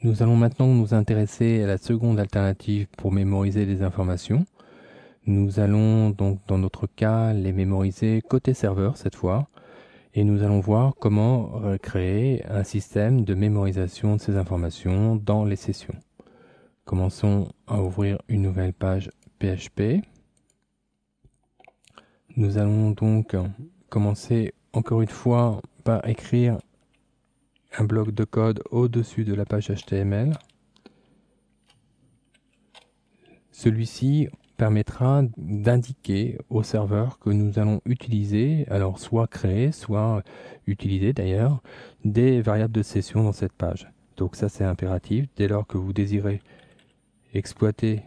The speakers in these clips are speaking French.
Nous allons maintenant nous intéresser à la seconde alternative pour mémoriser les informations. Nous allons donc dans notre cas les mémoriser côté serveur cette fois et nous allons voir comment créer un système de mémorisation de ces informations dans les sessions. Commençons à ouvrir une nouvelle page PHP. Nous allons donc commencer encore une fois par écrire un bloc de code au-dessus de la page HTML. Celui-ci permettra d'indiquer au serveur que nous allons utiliser, alors soit créer, soit utiliser d'ailleurs, des variables de session dans cette page. Donc ça c'est impératif, dès lors que vous désirez exploiter,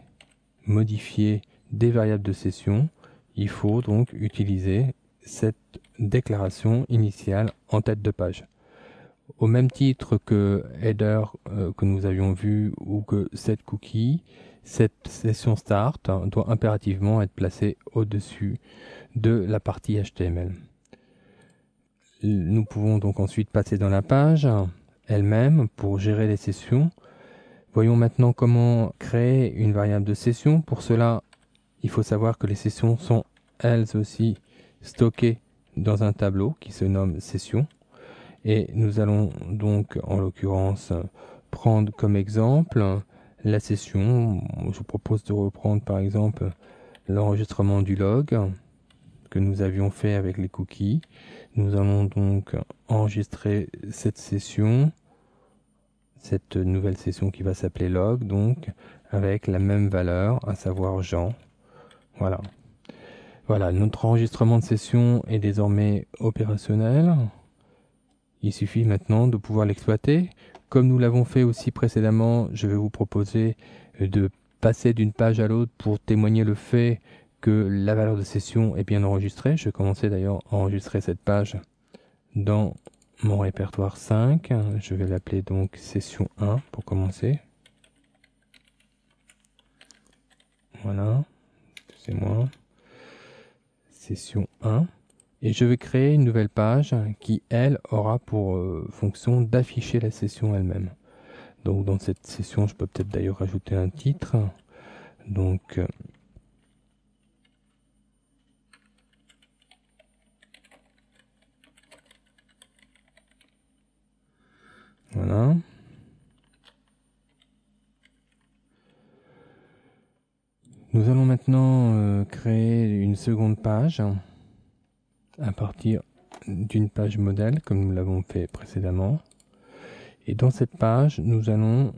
modifier des variables de session, il faut donc utiliser cette déclaration initiale en tête de page. Au même titre que header que nous avions vu ou que setCookie, cette session start doit impérativement être placée au-dessus de la partie HTML. Nous pouvons donc ensuite passer dans la page elle-même pour gérer les sessions. Voyons maintenant comment créer une variable de session. Pour cela, il faut savoir que les sessions sont elles aussi stockées dans un tableau qui se nomme session. Et nous allons donc en l'occurrence prendre comme exemple la session. Je vous propose de reprendre par exemple l'enregistrement du log que nous avions fait avec les cookies. Nous allons donc enregistrer cette session, cette nouvelle session qui va s'appeler log, donc avec la même valeur, à savoir Jean. Voilà. Voilà, notre enregistrement de session est désormais opérationnel. Il suffit maintenant de pouvoir l'exploiter. Comme nous l'avons fait aussi précédemment, je vais vous proposer de passer d'une page à l'autre pour témoigner le fait que la valeur de session est bien enregistrée. Je vais commencer d'ailleurs à enregistrer cette page dans mon répertoire 5. Je vais l'appeler donc session 1 pour commencer. Voilà, excusez-moi. Session 1. Et je vais créer une nouvelle page qui, elle, aura pour fonction d'afficher la session elle-même. Donc dans cette session, je peux peut-être d'ailleurs rajouter un titre. Donc voilà. Nous allons maintenant créer une seconde page à partir d'une page modèle comme nous l'avons fait précédemment. Et dans cette page, nous allons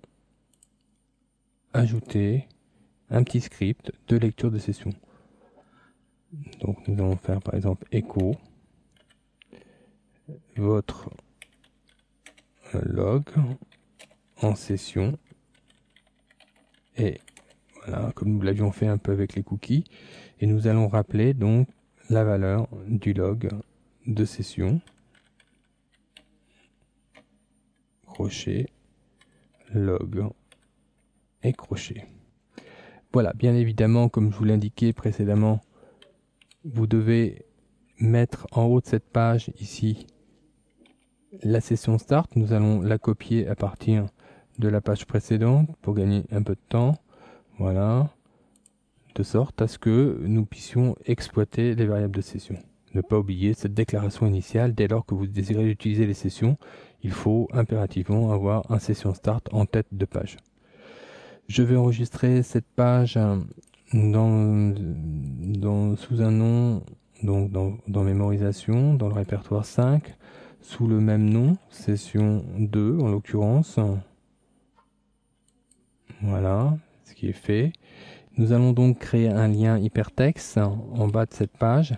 ajouter un petit script de lecture de session. Donc nous allons faire par exemple echo votre log en session et voilà, comme nous l'avions fait un peu avec les cookies, et nous allons rappeler donc la valeur du log de session, crochet, log et crochet. Voilà, bien évidemment, comme je vous l'indiquais précédemment, vous devez mettre en haut de cette page ici la session start. Nous allons la copier à partir de la page précédente pour gagner un peu de temps. Voilà, de sorte à ce que nous puissions exploiter les variables de session. Ne pas oublier cette déclaration initiale, dès lors que vous désirez utiliser les sessions, il faut impérativement avoir un session start en tête de page. Je vais enregistrer cette page sous un nom, donc dans mémorisation, dans le répertoire 5, sous le même nom, session 2 en l'occurrence. Voilà, ce qui est fait. Nous allons donc créer un lien hypertexte en bas de cette page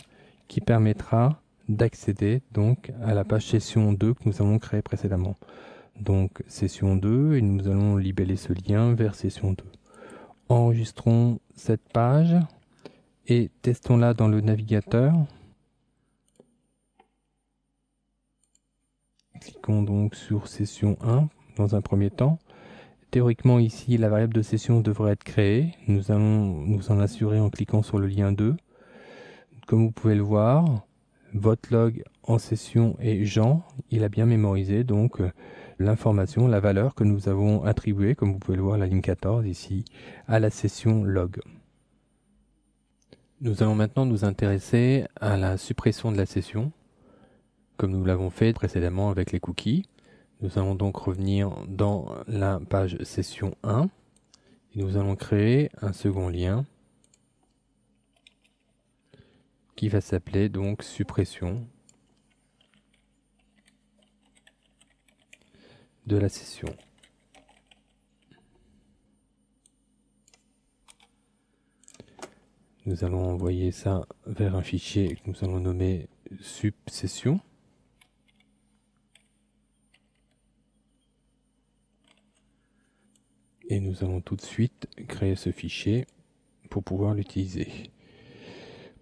qui permettra d'accéder donc à la page session 2 que nous avons créée précédemment. Donc session 2 et nous allons libeller ce lien vers session 2. Enregistrons cette page et testons-la dans le navigateur. Cliquons donc sur session 1 dans un premier temps. Théoriquement ici la variable de session devrait être créée. Nous allons nous en assurer en cliquant sur le lien 2. Comme vous pouvez le voir, votre log en session est Jean, il a bien mémorisé, donc l'information, la valeur que nous avons attribuée, comme vous pouvez le voir à la ligne 14 ici, à la session log. Nous allons maintenant nous intéresser à la suppression de la session, comme nous l'avons fait précédemment avec les cookies. Nous allons donc revenir dans la page session 1 et nous allons créer un second lien qui va s'appeler donc suppression de la session. Nous allons envoyer ça vers un fichier que nous allons nommer subsession. Et nous allons tout de suite créer ce fichier pour pouvoir l'utiliser.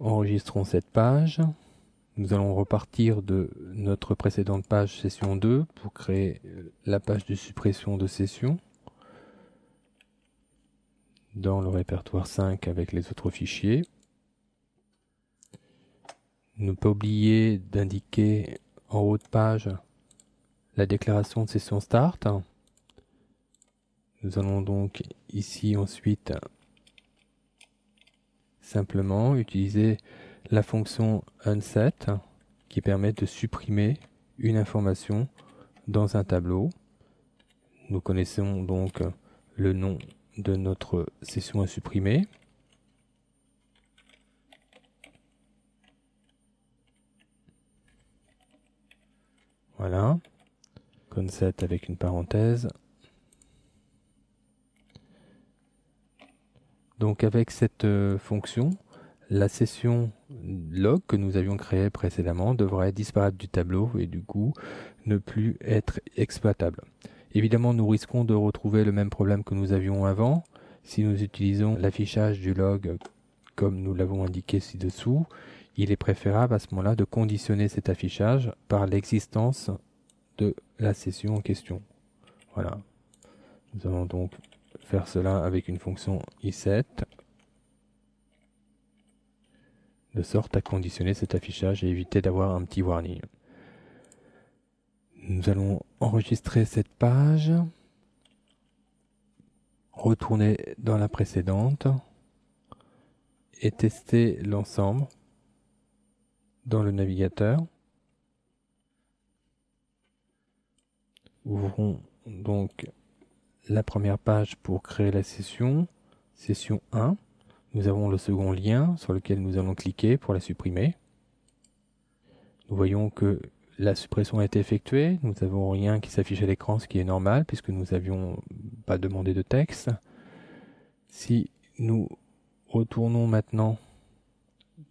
Enregistrons cette page. Nous allons repartir de notre précédente page session 2 pour créer la page de suppression de session dans le répertoire 5 avec les autres fichiers. Ne pas oublier d'indiquer en haut de page la déclaration de session start. Nous allons donc ici ensuite simplement utiliser la fonction unset qui permet de supprimer une information dans un tableau. Nous connaissons donc le nom de notre session à supprimer. Voilà, unset avec une parenthèse. Donc avec cette fonction, la session log que nous avions créée précédemment devrait disparaître du tableau et du coup ne plus être exploitable. Évidemment, nous risquons de retrouver le même problème que nous avions avant. Si nous utilisons l'affichage du log comme nous l'avons indiqué ci-dessous, il est préférable à ce moment-là de conditionner cet affichage par l'existence de la session en question. Voilà. Nous allons donc faire cela avec une fonction iset de sorte à conditionner cet affichage et éviter d'avoir un petit warning. Nous allons enregistrer cette page, retourner dans la précédente et tester l'ensemble dans le navigateur. Ouvrons donc la première page pour créer la session, session 1. Nous avons le second lien sur lequel nous allons cliquer pour la supprimer. Nous voyons que la suppression a été effectuée. Nous n'avons rien qui s'affiche à l'écran, ce qui est normal puisque nous n'avions pas demandé de texte. Si nous retournons maintenant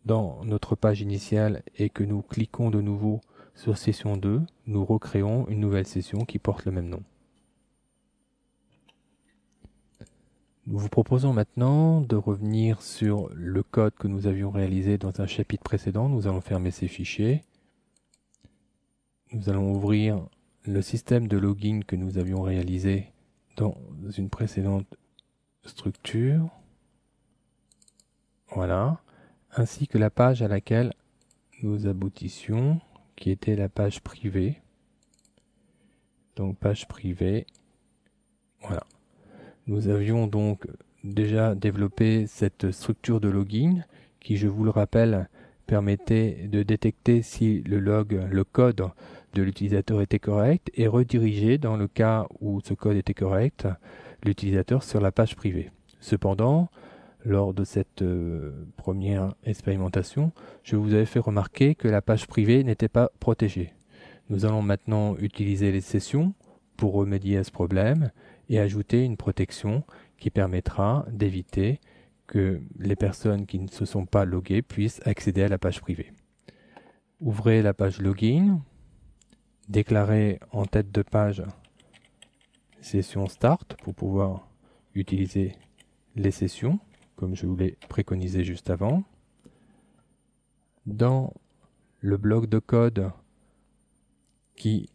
dans notre page initiale et que nous cliquons de nouveau sur session 2, nous recréons une nouvelle session qui porte le même nom. Nous vous proposons maintenant de revenir sur le code que nous avions réalisé dans un chapitre précédent. Nous allons fermer ces fichiers. Nous allons ouvrir le système de login que nous avions réalisé dans une précédente structure. Voilà. Ainsi que la page à laquelle nous aboutissions, qui était la page privée. Donc page privée. Voilà. Nous avions donc déjà développé cette structure de login qui, je vous le rappelle, permettait de détecter si le code de l'utilisateur était correct et rediriger, dans le cas où ce code était correct, l'utilisateur sur la page privée. Cependant, lors de cette première expérimentation, je vous avais fait remarquer que la page privée n'était pas protégée. Nous allons maintenant utiliser les sessions pour remédier à ce problème et ajouter une protection qui permettra d'éviter que les personnes qui ne se sont pas loguées puissent accéder à la page privée. Ouvrez la page login, déclarez en tête de page session start pour pouvoir utiliser les sessions comme je vous l'ai préconisé juste avant. Dans le bloc de code qui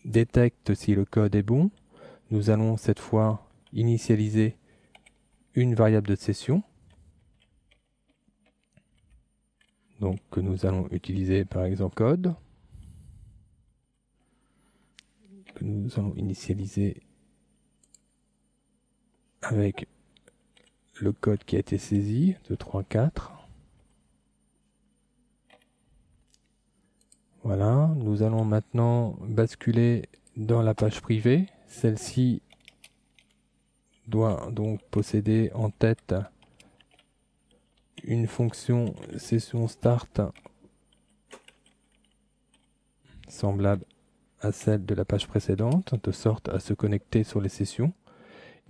détecte si le code est bon, nous allons cette fois initialiser une variable de session, donc que nous allons utiliser par exemple code, que nous allons initialiser avec le code qui a été saisi, 234. Voilà, nous allons maintenant basculer dans la page privée. Celle-ci doit donc posséder en tête une fonction session start semblable à celle de la page précédente, de sorte à se connecter sur les sessions.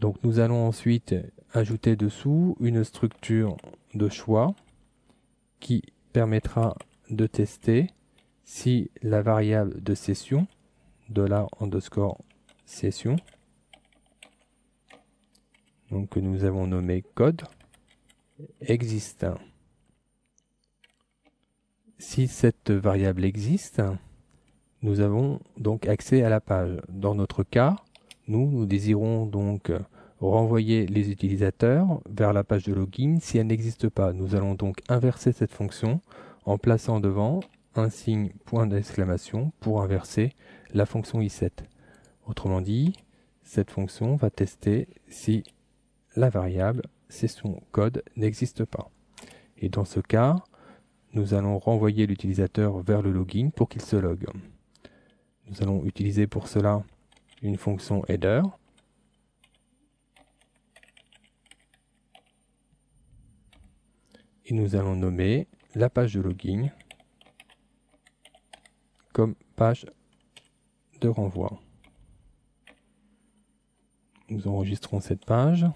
Donc nous allons ensuite ajouter dessous une structure de choix qui permettra de tester si la variable de session, $_session, donc que nous avons nommé code, existe. Si cette variable existe, nous avons donc accès à la page. Dans notre cas, nous désirons donc renvoyer les utilisateurs vers la page de login si elle n'existe pas. Nous allons donc inverser cette fonction en plaçant devant un signe point d'exclamation pour inverser la fonction i7. Autrement dit, cette fonction va tester si la variable session code n'existe pas. Et dans ce cas, nous allons renvoyer l'utilisateur vers le login pour qu'il se logue. Nous allons utiliser pour cela une fonction header et nous allons nommer la page de login comme page de renvoi. Nous enregistrons cette page.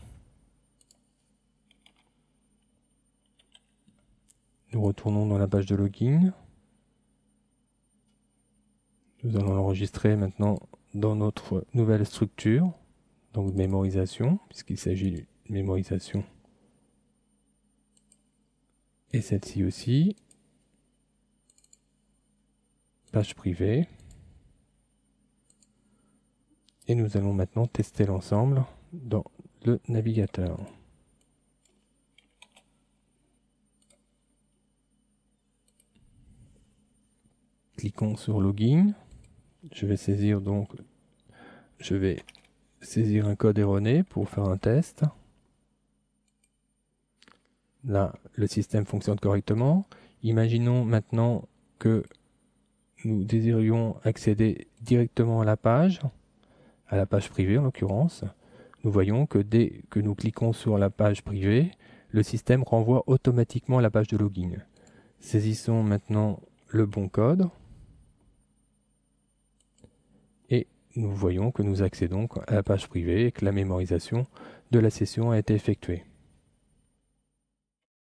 Nous retournons dans la page de login. Nous allons l'enregistrer maintenant dans notre nouvelle structure, donc mémorisation, puisqu'il s'agit d'une mémorisation. Et celle-ci aussi, page privée. Et nous allons maintenant tester l'ensemble dans le navigateur. Cliquons sur Login. Je vais saisir un code erroné pour faire un test. Là, le système fonctionne correctement. Imaginons maintenant que nous désirions accéder directement à la page privée en l'occurrence. Nous voyons que dès que nous cliquons sur la page privée, le système renvoie automatiquement à la page de login. Saisissons maintenant le bon code. Et nous voyons que nous accédons à la page privée et que la mémorisation de la session a été effectuée.